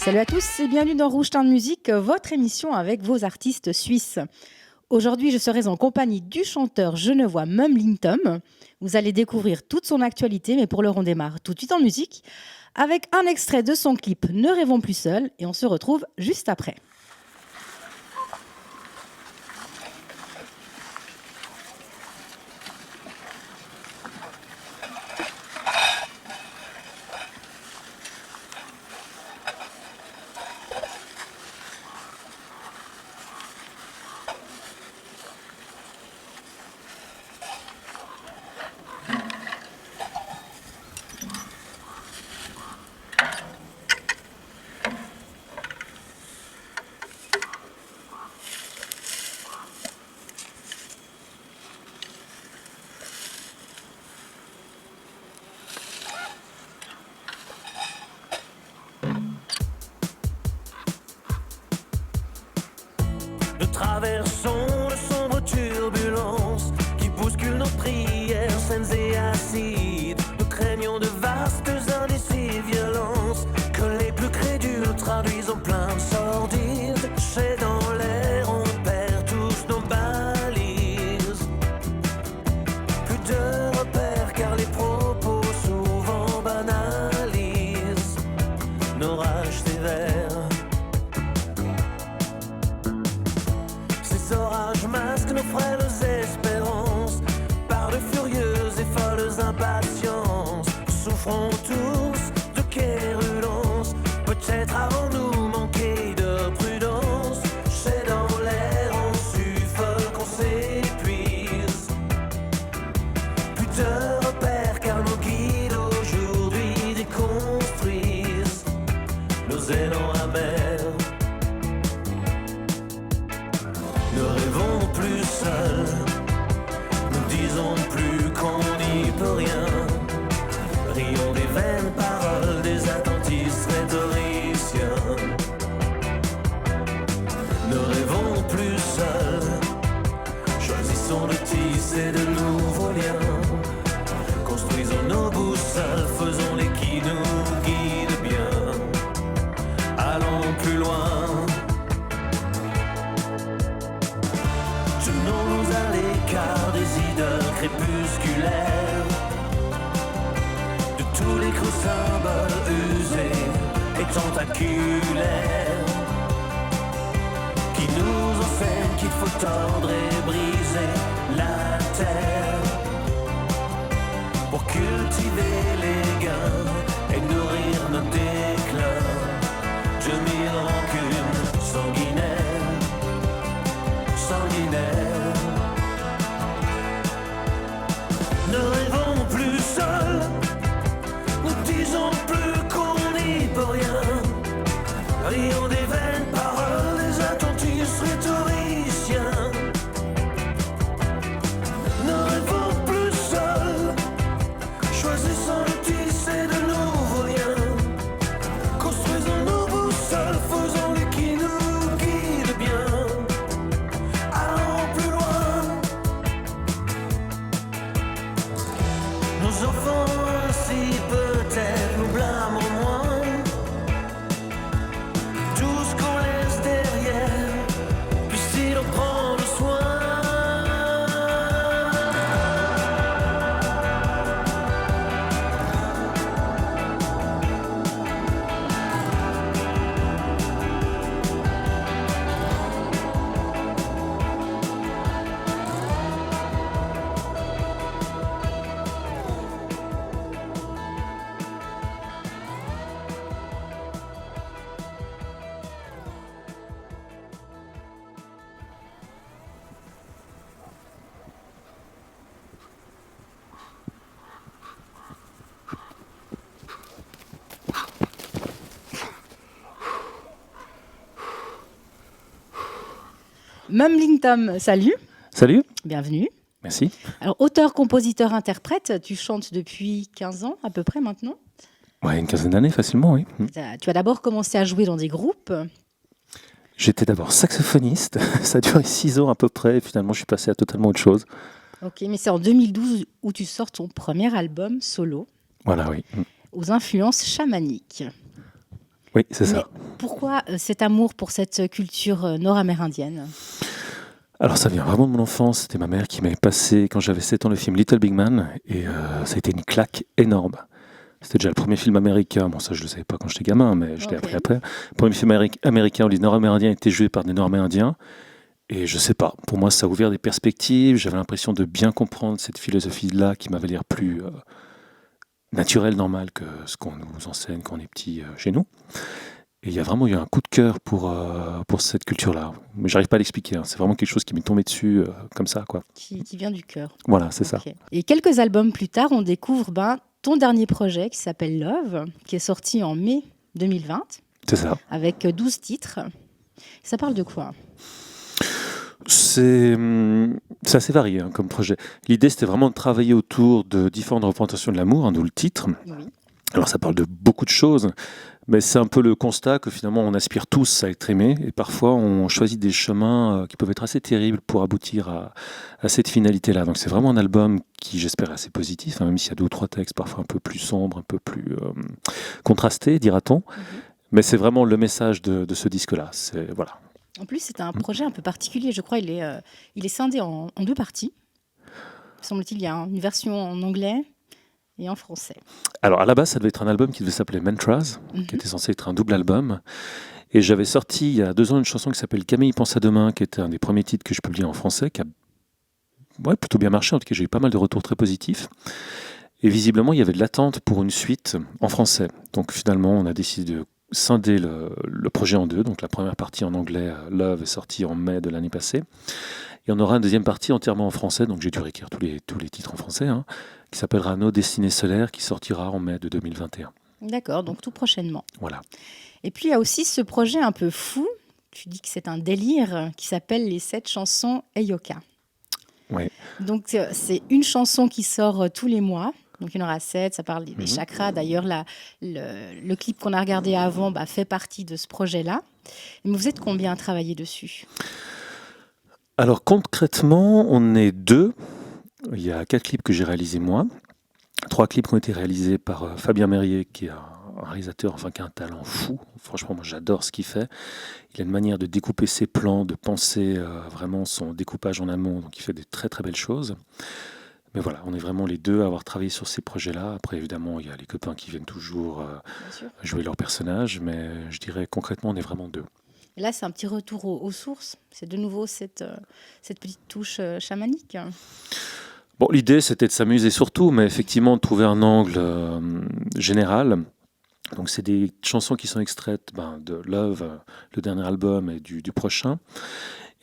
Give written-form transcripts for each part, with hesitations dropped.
Salut à tous et bienvenue dans Rouge Teint de Musique, votre émission avec vos artistes suisses. Aujourd'hui, je serai en compagnie du chanteur genevois Mumbling Tom. Vous allez découvrir toute son actualité, mais pour l'heure, on démarre tout de suite en musique avec un extrait de son clip Ne rêvons plus seuls et on se retrouve juste après. Nous traversons de sombres turbulences qui bousculent nos prières saines et acides. Nous craignons de vastes indécis violences que les plus crédules traduisent en plaintes sordides. C'est dans l'air, on perd tous nos balises. Plus de repères car les propos souvent banalisent nos rages sévères. Ces orages masquent nos frêles espérances par de furieuses et folles impatiences. Nous souffrons tous de quérulence, peut-être avons-nous manqué de prudence. C'est dans l'air, on suffoque, on s'épuise. Plus de repères car nos guides aujourd'hui déconstruisent nos élans amers. Ne rêvons plus seuls, nous disons plus qu'on n'y peut rien. Rions des vaines paroles des attentistes rhétoriciens. Ne rêvons plus seuls, choisissons de tisser de nouveaux liens. Construisons nos boussoles, faisons-les qui nous guident bien. Allons plus loin. Tenons-nous à l'écart des idoles crépusculaires, de tous les creux symboles usés et tentaculaires, qui nous enseignent qu'il faut tordre et briser la terre pour cultiver les gains et nourrir nos déclins de mille rancunes sanguinaires. Ne rêvons plus seuls, nous disons plus qu'on n'y peut rien. Rions des vaines paroles des attentistes rhétoriciens. Ne rêvons plus seuls, choisissons de tisser de nouveaux liens. Construisons nos boussoles, faisons-les qui nous guident bien. Nous offrons ainsi peut-être, nous blâmons moins tout ce qu'on laisse derrière, puisse-t-il en prendre soin. Mumbling Tom, salut, Salut, bienvenue. merci. Alors, auteur, compositeur, interprète, tu chantes depuis 15 ans à peu près maintenant. Ouais, une quinzaine d'années facilement, oui. Tu as d'abord commencé à jouer dans des groupes. J'étais d'abord saxophoniste, ça a duré 6 ans à peu près, et finalement je suis passé à totalement autre chose. Ok, mais c'est en 2012 où tu sors ton premier album solo, Voilà, oui. aux influences chamaniques. Oui, c'est ça. pourquoi cet amour pour cette culture nord-amérindienne? Alors ça vient vraiment de mon enfance, c'était ma mère qui m'avait passé quand j'avais 7 ans le film Little Big Man et ça a été une claque énorme. C'était déjà le premier film américain, bon ça je le savais pas quand j'étais gamin mais je l'ai appris après. Le premier film américain où les Nord-Amérindiens étaient joués par des Nord-Amérindiens et je sais pas, pour moi ça a ouvert des perspectives, j'avais l'impression de bien comprendre cette philosophie-là qui m'avait l'air plus naturelle, normale que ce qu'on nous enseigne quand on est petit chez nous. Et il y a vraiment eu un coup de cœur pour cette culture-là. Mais j'arrive pas à l'expliquer, hein. C'est vraiment quelque chose qui m'est tombé dessus comme ça, quoi. Qui vient du cœur. Voilà, c'est ça. Ok. Et quelques albums plus tard, on découvre ton dernier projet qui s'appelle Love, qui est sorti en mai 2020, C'est ça. avec 12 titres. Ça parle de quoi? C'est assez varié hein, comme projet. L'idée, c'était vraiment de travailler autour de différentes représentations de l'amour, hein, d'où le titre. Oui. Alors, ça parle de beaucoup de choses, mais c'est un peu le constat que finalement, on aspire tous à être aimé, et parfois, on choisit des chemins qui peuvent être assez terribles pour aboutir à cette finalité-là. Donc, c'est vraiment un album qui, j'espère, est assez positif, hein, même s'il y a 2 ou 3 textes parfois un peu plus sombres, un peu plus contrastés, dira-t-on. Mais c'est vraiment le message de ce disque-là. Voilà. En plus, c'est un projet un peu particulier. Je crois il est scindé en 2 parties. Semble-t-il, il y a une version en anglais et en français. Alors, à la base, ça devait être un album qui devait s'appeler Mantras, qui était censé être un double album. Et j'avais sorti il y a 2 ans une chanson qui s'appelle Camille pense à demain, qui était un des premiers titres que je publiais en français, qui a plutôt bien marché. En tout cas, j'ai eu pas mal de retours très positifs. Et visiblement, il y avait de l'attente pour une suite en français. Donc finalement, on a décidé de scinder le projet en 2. Donc la première partie en anglais, Love, est sortie en mai de l'année passée. Et on aura une deuxième partie entièrement en français. Donc j'ai dû réécrire tous les titres en français, hein, qui s'appellera Nos Destinées Solaires, qui sortira en mai de 2021. D'accord, donc tout prochainement. Voilà. Et puis, il y a aussi ce projet un peu fou, tu dis que c'est un délire, qui s'appelle Les 7 chansons Eyoka. Ouais. Donc, c'est une chanson qui sort tous les mois. Donc, il y en aura 7, ça parle des chakras. D'ailleurs, le clip qu'on a regardé avant fait partie de ce projet-là. Mais vous êtes combien à travailler dessus? Alors concrètement, on est 2. Il y a 4 clips que j'ai réalisés moi. 3 clips qui ont été réalisés par Fabien Merrier, qui est un réalisateur, qui a un talent fou. Franchement, moi j'adore ce qu'il fait. Il a une manière de découper ses plans, de penser vraiment son découpage en amont. Donc il fait des très très belles choses. Mais voilà, on est vraiment les 2 à avoir travaillé sur ces projets-là. Après, évidemment, il y a les copains qui viennent toujours jouer leurs personnages. Mais je dirais concrètement, on est vraiment 2. Et là, c'est un petit retour aux sources. C'est de nouveau cette petite touche chamanique. Bon, l'idée, c'était de s'amuser surtout, mais effectivement, de trouver un angle général. Donc, c'est des chansons qui sont extraites de Love, le dernier album, et du prochain.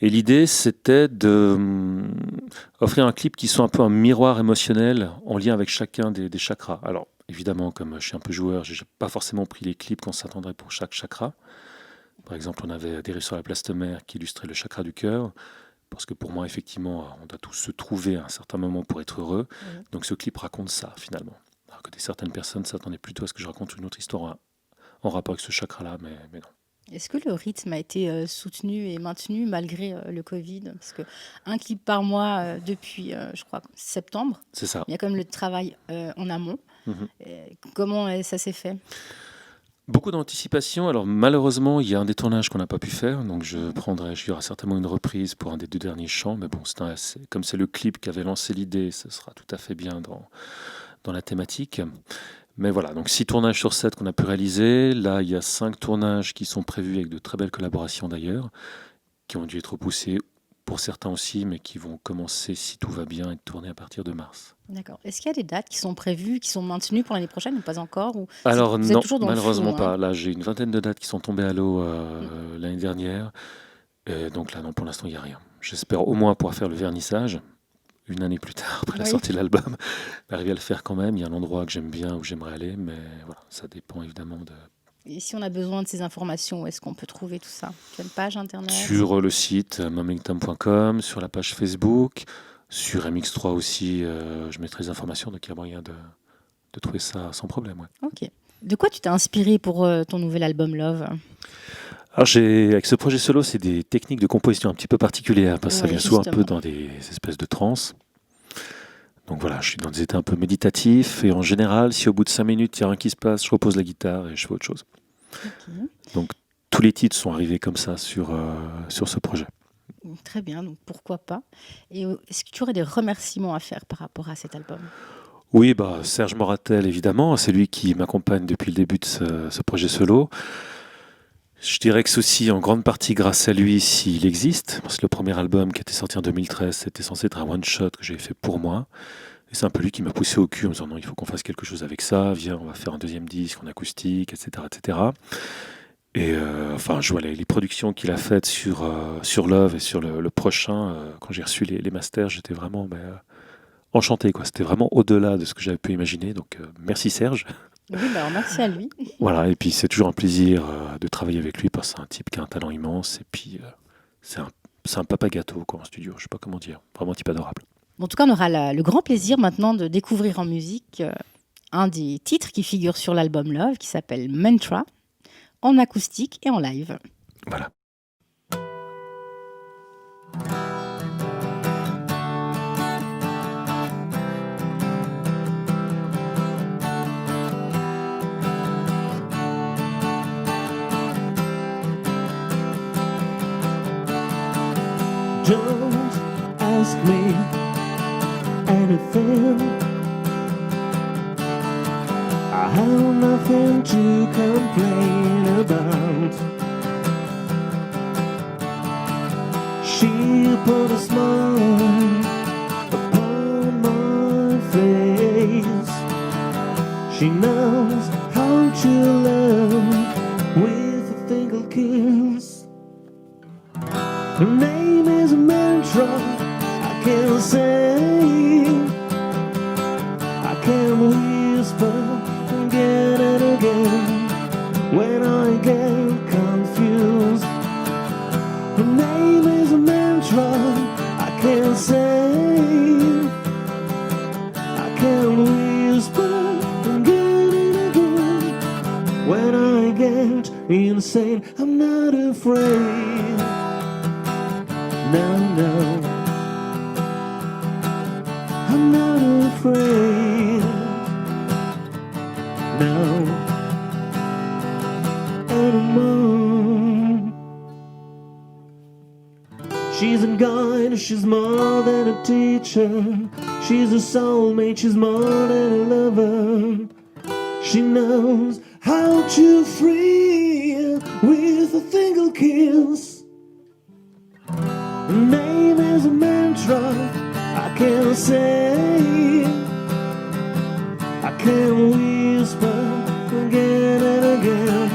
Et l'idée, c'était d'offrir un clip qui soit un peu un miroir émotionnel en lien avec chacun des chakras. Alors, évidemment, comme je suis un peu joueur, je n'ai pas forcément pris les clips qu'on s'attendrait pour chaque chakra. Par exemple, on avait Atterri sur la place de mer qui illustrait le chakra du cœur. Parce que pour moi, effectivement, on doit tous se trouver à un certain moment pour être heureux. Donc ce clip raconte ça, finalement. Alors que certaines personnes s'attendaient plutôt à ce que je raconte une autre histoire en rapport avec ce chakra-là, mais non. Est-ce que le rythme a été soutenu et maintenu malgré le Covid? Parce qu'un clip par mois depuis, je crois, septembre. C'est ça. Il y a quand même le travail en amont. Comment ça s'est fait? Beaucoup d'anticipation. Alors malheureusement, il y a un des tournages qu'on n'a pas pu faire, donc il y aura certainement une reprise pour un des 2 derniers chants, mais bon, comme c'est le clip qui avait lancé l'idée, ce sera tout à fait bien dans la thématique. Mais voilà, donc 6 tournages sur 7 qu'on a pu réaliser. Là, il y a 5 tournages qui sont prévus avec de très belles collaborations d'ailleurs, qui ont dû être repoussés pour certains aussi, mais qui vont commencer, si tout va bien, être tournés à partir de mars. D'accord. Est-ce qu'il y a des dates qui sont prévues, qui sont maintenues pour l'année prochaine ou pas encore? Alors vous êtes non, toujours dans le malheureusement flou, hein? pas. Là, j'ai une vingtaine de dates qui sont tombées à l'eau l'année dernière. Et donc là, non, pour l'instant, il n'y a rien. J'espère au moins pouvoir faire le vernissage, une année plus tard, après la sortie de l'album. Arriver à le faire quand même. Il y a un endroit que j'aime bien, où j'aimerais aller, mais voilà, ça dépend évidemment de... Et si on a besoin de ces informations, où est-ce qu'on peut trouver tout ça? Tu as une page internet? Sur le site momlingtom.com, sur la page Facebook, sur MX3 aussi, je mettrai les informations, donc il y a moyen de trouver ça sans problème. Ouais. Ok. De quoi tu t'es inspiré pour ton nouvel album Love? Alors avec ce projet solo, c'est des techniques de composition un petit peu particulières, parce que ça vient souvent un peu dans des espèces de transe. Donc voilà, je suis dans des états un peu méditatifs, et en général, si au bout de 5 minutes, il y a rien qui se passe, je repose la guitare et je fais autre chose. Okay. Donc les titres sont arrivés comme ça sur ce projet. Très bien, donc pourquoi pas. Et est-ce que tu aurais des remerciements à faire par rapport à cet album? Oui, Serge Moratel, évidemment, c'est lui qui m'accompagne depuis le début de ce projet solo. Je dirais que c'est aussi en grande partie grâce à lui s'il existe, parce que le premier album qui était sorti en 2013, c'était censé être un one-shot que j'avais fait pour moi. Et c'est un peu lui qui m'a poussé au cul en me disant non, il faut qu'on fasse quelque chose avec ça, viens, on va faire un deuxième disque en acoustique, etc. etc. Et je vois les productions qu'il a faites sur Love et sur le prochain, quand j'ai reçu les masters, j'étais vraiment enchanté, quoi. C'était vraiment au-delà de ce que j'avais pu imaginer. Donc merci Serge. Oui, merci à lui. Voilà, et puis c'est toujours un plaisir de travailler avec lui parce que c'est un type qui a un talent immense et puis c'est un papa gâteau quoi, en studio, je sais pas comment dire, vraiment un type adorable. En tout cas, on aura le grand plaisir maintenant de découvrir en musique un des titres qui figure sur l'album Love qui s'appelle Mantra, en acoustique et en live. Voilà. Don't ask me anything. I have nothing to complain about. She put a smile upon my face. She knows how to love with a single kiss. Her name is a mantra I can't say. I can whisper again and again when I get confused. Her name is a mantra I can't say. I can whisper again and again when I get insane. I'm not afraid. No, no, I'm not afraid. No, anymore. She's a guide, she's more than a teacher. She's a soulmate, she's more than a lover. She knows how to free with a single kiss. Her name is a mantra I can't say. I can whisper again and again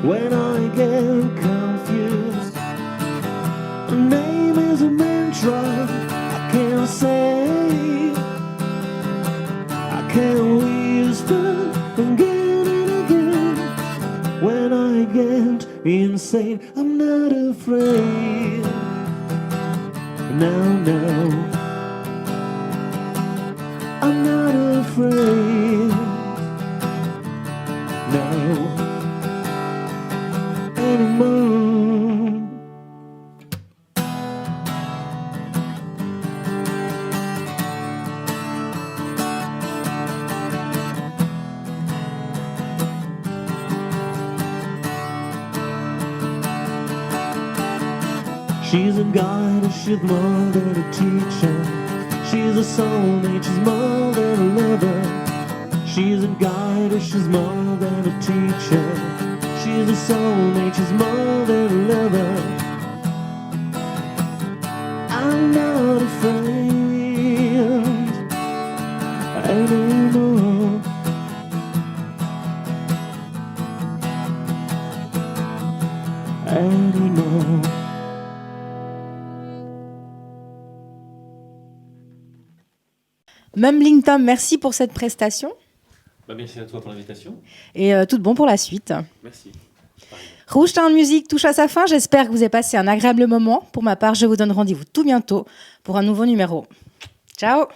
when I get confused. Her name is a mantra I can't say. I can whisper again and again when I get insane. I'm not afraid. No, no, I'm not afraid. No, anymore. She's a guide, she's more than a teacher. She's a soulmate, she's more than a lover. She's a guide, she's more than a teacher. She's a soulmate, she's more than a lover. I'm not afraid anymore. Anymore. Mumbling Tom, merci pour cette prestation Merci à toi pour l'invitation. et tout de bon pour la suite. Merci. Rouge Town Music touche à sa fin. J'espère que vous avez passé un agréable moment. Pour ma part, je vous donne rendez-vous tout bientôt pour un nouveau numéro. Ciao!